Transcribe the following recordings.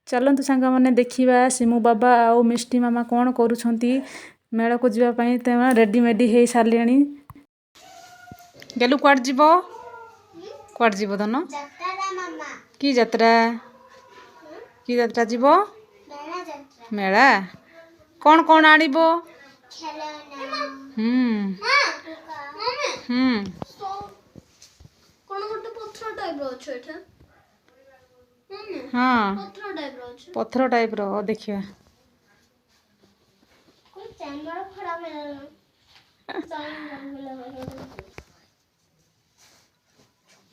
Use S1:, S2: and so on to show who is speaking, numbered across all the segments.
S1: चलतु सांग मैंने देखा सिमु बाबा आउ मिष्टी मामा कौन करुछंती मेला को जीवा पई ते रेडीमेडी हो सारे गेलु क्वाड जीव धन की यात्रा जीव मेला कौन कौन आनिबो हाँ पत्थर टाइप रो देखिए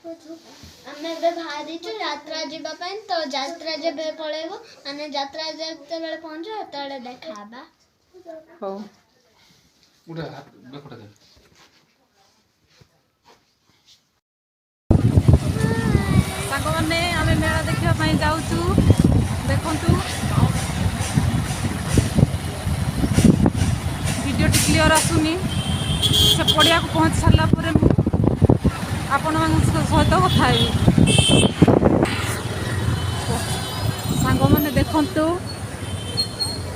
S2: आमे बाहरी यात्रा जीवा तो यात्रा जब पड़ेबो माने यात्रा जते बेले पहुंचो तळे देखाबा
S1: हो
S3: उडा बेकोटा दे
S1: सांग माने आमे मेला देखिया पई जाउचू देखंतु वीडियो टी क्लियर आसुनी से पड़िया को पहुंच सारा पर आपण सहित कथा सांग मैंने देखंतु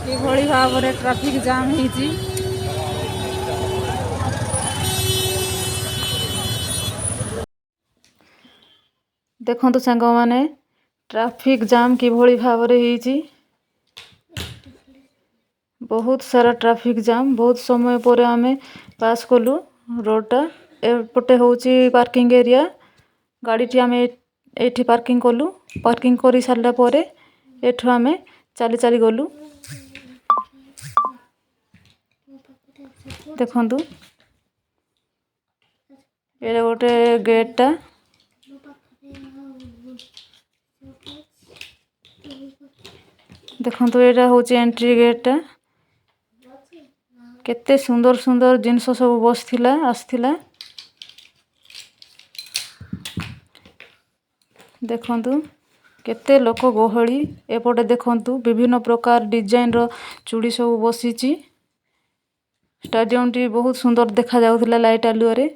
S1: किभली भाव में ट्रैफिक जाम होइछि देखंतु सांग मैंने ट्रैफिक जाम किभली भाव में होइछि बहुत सारा ट्रैफिक जाम बहुत समय पर आमे पास कलु रोडटा एपटे होची पार्किंग एरिया गाड़ी टी आमे एठी पार्किंग कलु पार्किंग करी सारला परे एठु आमे चली चली गलु देखंतु एरे गोटे गेटटा देखंतु एटा होची एंट्री गेटटा केते सुंदर सुंदर जिनस सब बसथिला आस्थिला देखंतु केते लोक गहली एपटे देखंतु विभिन्न प्रकार डिजाइन रो चूड़ी सब बसीची स्टेडियम टी बहुत सुंदर देखा जाउथिला लाइट आलुओ रे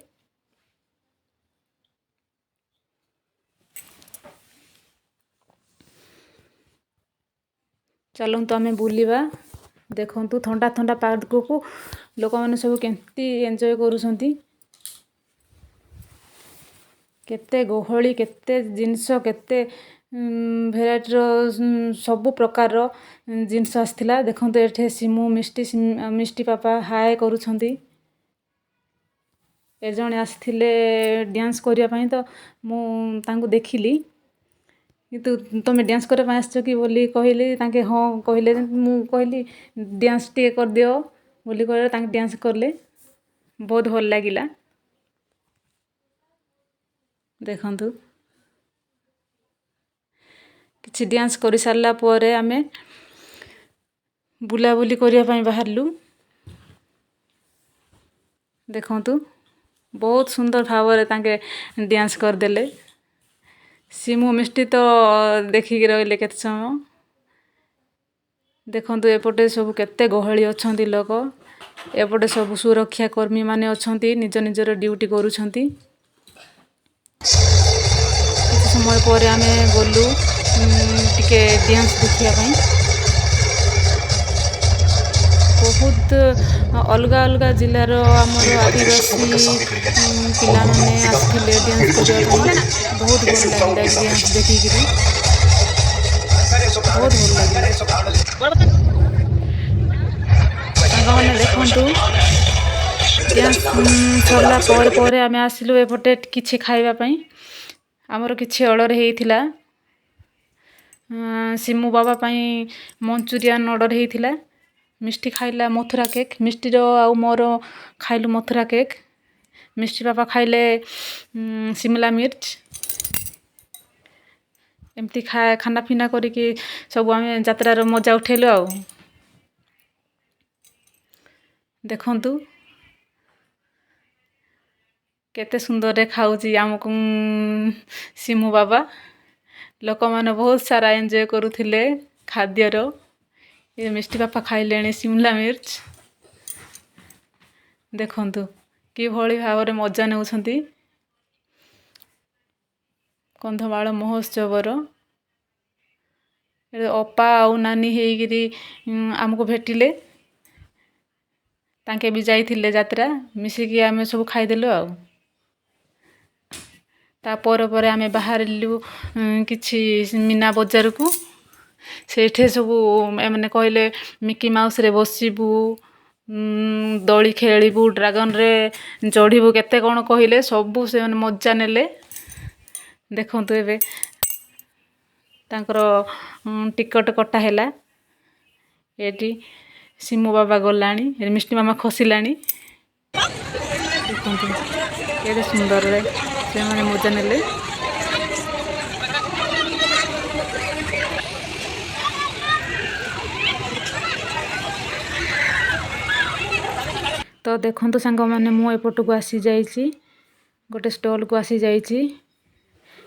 S1: चलंतु आमे बुलिबा देखंतु ठंडा ठंडा पार्क को लोक माने सब केंती एन्जॉय करूछंती केते गहली केते जिंस केते भेराइटी रो सब प्रकार रो जिंस आस्थिला देखंतु एठे सिमु मिष्टी पापा हाय करूछंती ए जणे आस्थिले डांस करिया पई तो मु तांको देखिली किंतु तमे डांस करे पई आछो कि बोली कहिली तांके हां कहिले मु कहली डांस टे कर दियो बोली कहले तांके डांस करले बहुत भल लागिला देखंतु किछि डांस करि सारला परे आमे बुला बुली करिया पई बाहरलु देखंतु बहुत सुंदर भाव रे तांके डांस कर देले सिमु मिष्टी तो देखिक रहिले केते समय देखंतु एपटे सब केते गहली अछंती लोक एपटे सब सुरक्षा कर्मी माने अछंती निज निजर ड्यूटी करूछंती किछि समय पर आमे गलु टिके डांस देखिया पई बहुत अलग अलग जिल्ला रो हमर आदिवासी पिला माने आस्थिले डांस करिया पई बहुत भल लागला डांस देखिकरी बहुत भल लागला सांगमाने देखंतु डांस सरला पर आमे आसिलु एपटे किछि खाइबा पई हमर किछि ऑर्डर हेइथिला सिमु बाबा पई मंचूरियन ऑर्डर हेइथिला मिष्टी खाइला मथुरा केक मिष्टी रो आ मोर खाइलु मथुरा केक मिष्टी बाबा खाइले शिमला मिर्च एमती खाना पीना करी कि सब आमे यात्रा रो मजा उठेलु आ देखंतु केते सुंदर रे खाउची हमकु सिमु बाबा लोक माने बहुत सारा एन्जॉय करूथिले खाद्य रो ये मिष्टी बापा खाइलेणी शिमला मिर्च देखंतु कि भली भाव रे मजा नेउछंती कंधमाल महोत्सव ଏଠି ଅପା ଆଉ ନାନୀ ହେଇକିରି ଆମକୁ ଭେଟିଲେ। ତାଙ୍କେ ବି ଯାଇଥିଲେ ଯାତ୍ରା, ମିଶିକି ଆମେ ସବୁ ଖାଇଦେଲୁ ଆଉ। ତା ପରେ ଆମେ ବାହାରିଲୁ କିଛି ମୀନା ବଜାରକୁ। ସେଇଠି ସବୁ ଏମାନେ କହିଲେ ମିକି ମାଉସରେ ବସିବୁ, ଦୋଳି ଖେଳିବୁ, ଡ୍ରାଗନରେ ଚଢ଼ିବୁ, କେତେ କ'ଣ କହିଲେ। ସବୁ ସେମାନେ ମଜା ନେଲେ। ଦେଖନ୍ତୁ ଏବେ ତାଙ୍କର ଟିକଟ କଟା ହେଲା। ଏଠି ସିମୁ ବାବା ଗଲାଣି, ମିଷ୍ଟି ମାମା ଖସିଲାଣି। ଦେଖନ୍ତୁ କେତେ ସୁନ୍ଦରରେ ସେମାନେ ମଜା ନେଲେ। ତ ଦେଖନ୍ତୁ ସାଙ୍ଗମାନେ, ମୁଁ ଏପଟକୁ ଆସିଯାଇଛି, ଗୋଟେ ଷ୍ଟଲ୍କୁ ଆସିଯାଇଛି।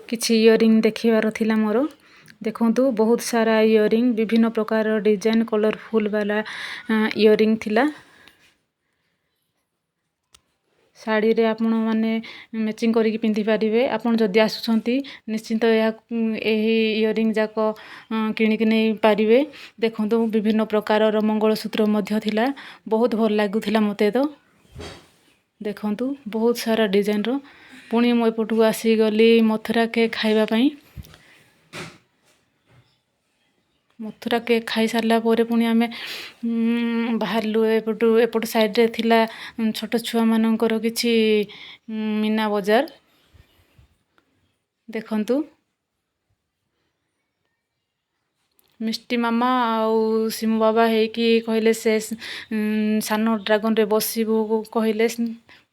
S1: କିଛି ଇୟରିଂ ଦେଖିବାର ଥିଲା ମୋର। ଦେଖନ୍ତୁ ବହୁତ ସାରା ଇୟରିଂ, ବିଭିନ୍ନ ପ୍ରକାର ଡିଜାଇନ୍, କଲରଫୁଲ୍ ବାଲା ଇୟରିଂ ଥିଲା। ଶାଢ଼ୀରେ ଆପଣମାନେ ମ୍ୟାଚିଂ କରିକି ପିନ୍ଧିପାରିବେ। ଆପଣ ଯଦି ଆସୁଛନ୍ତି ନିଶ୍ଚିନ୍ତ ଏହି ଇୟରିଂ ଯାକ କିଣିକି ନେଇପାରିବେ। ଦେଖନ୍ତୁ ବିଭିନ୍ନ ପ୍ରକାରର ମଙ୍ଗଳସୂତ୍ର ମଧ୍ୟ ଥିଲା। ବହୁତ ଭଲ ଲାଗୁଥିଲା ମୋତେ ତ। ଦେଖନ୍ତୁ ବହୁତ ସାରା ଡିଜାଇନ୍ର। ପୁଣି ମୁଁ ଏପଟକୁ ଆସିଗଲି ମଥୁରା କେକ୍ ଖାଇବା ପାଇଁ। ମଥୁରା କେକ୍ ଖାଇସାରିଲା ପରେ ପୁଣି ଆମେ ବାହାରିଲୁ। ଏପଟ ସାଇଡ଼୍ରେ ଥିଲା ଛୋଟ ଛୁଆମାନଙ୍କର କିଛି ମୀନା ବଜାର। ଦେଖନ୍ତୁ ମିଷ୍ଟି ମାମା ଆଉ ସିମୁ ବାବା ହେଇକି କହିଲେ ସେ ସାନ ଡ୍ରାଗନରେ ବସିବୁ କହିଲେ।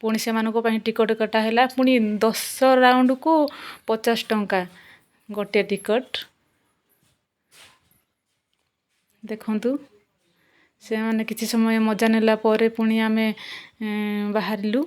S1: ପୁଣି ସେମାନଙ୍କ ପାଇଁ ଟିକଟ କଟା ହେଲା। ପୁଣି 10 ରାଉଣ୍ଡକୁ 50 ଟଙ୍କା ଗୋଟିଏ ଟିକଟ। ଦେଖନ୍ତୁ ସେମାନେ କିଛି ସମୟ ମଜା ନେଲା ପରେ ପୁଣି ଆମେ ବାହାରିଲୁ।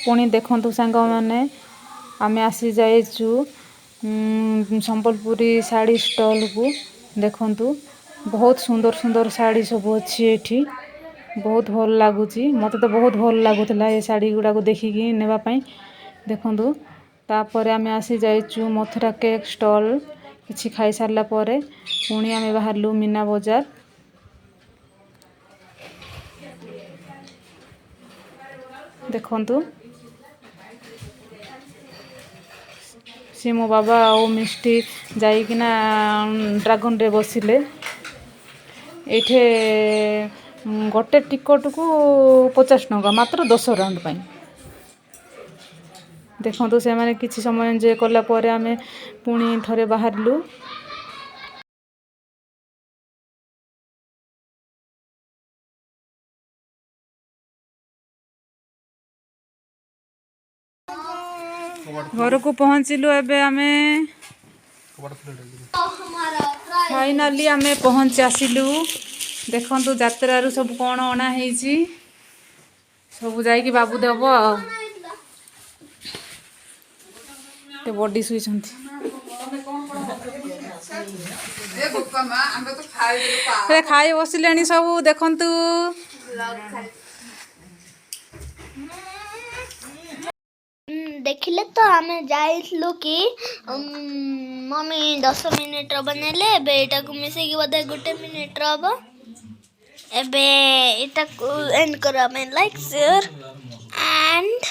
S1: ପୁଣି ଦେଖନ୍ତୁ ସାଙ୍ଗମାନେ, ଆମେ ଆସିଯାଇଛୁ ସମ୍ବଲପୁରୀ ଶାଢ଼ୀ ଷ୍ଟଲ୍କୁ। ଦେଖନ୍ତୁ ବହୁତ ସୁନ୍ଦର ସୁନ୍ଦର ଶାଢ଼ୀ ସବୁ ଅଛି ଏଠି। ବହୁତ ଭଲ ଲାଗୁଛି। ମୋତେ ତ ବହୁତ ଭଲ ଲାଗୁଥିଲା ଏ ଶାଢ଼ୀ ଗୁଡ଼ାକୁ ଦେଖିକି ନେବା ପାଇଁ। ଦେଖନ୍ତୁ ତାପରେ ଆମେ ଆସିଯାଇଛୁ ମଥୁରା କେକ୍ ଷ୍ଟଲ୍। କିଛି ଖାଇସାରିଲା ପରେ ପୁଣି ଆମେ ବାହାରିଲୁ ମୀନା ବଜାର। ଦେଖନ୍ତୁ ସିମୁ ବାବା ଆଉ ମିଷ୍ଟି ଯାଇକିନା ଡ୍ରାଗନରେ ବସିଲେ। ଏଇଠି ଗୋଟେ ଟିକଟକୁ 50 ଟଙ୍କା, ମାତ୍ର 10 ରାଉଣ୍ଡ ପାଇଁ। ଦେଖନ୍ତୁ ସେମାନେ କିଛି ସମୟ ଏନ୍ଜୟ କଲା ପରେ ଆମେ ପୁଣି ଥରେ ବାହାରିଲୁ। ଘରକୁ ପହଞ୍ଚିଲୁ ଏବେ ଆମେ। ଫାଇନାଲି ଆମେ ପହଞ୍ଚି ଆସିଲୁ। ଦେଖନ୍ତୁ ଯାତ୍ରାରୁ ସବୁ କ'ଣ ଅଣା ହେଇଛି, ସବୁ ଯାଇକି ବାବୁ ଦେବ ଆଉ। ବଡି ଶୋଇଛନ୍ତି। ଖାଇ ବସିଲେଣି ସବୁ। ଦେଖନ୍ତୁ
S2: ଦେଖିଲେ ତ ଆମେ ଯାଇଥିଲୁ କି ମମି 10 ମିନିଟ୍ର ବନେଇଲେ, ଏବେ ଏଇଟାକୁ ମିଶେଇକି ବୋଧେ 1 ମିନିଟ୍ର ହବ। ଏବେ ଏଇଟାକୁ ଏଣ୍ଡ କରିବା ପାଇଁ ଲାଇକ୍, ସେୟାର ଆଣ୍ଡ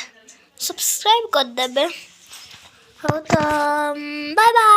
S2: सब्सक्राइब करदेबे। हो तो बाय बाय।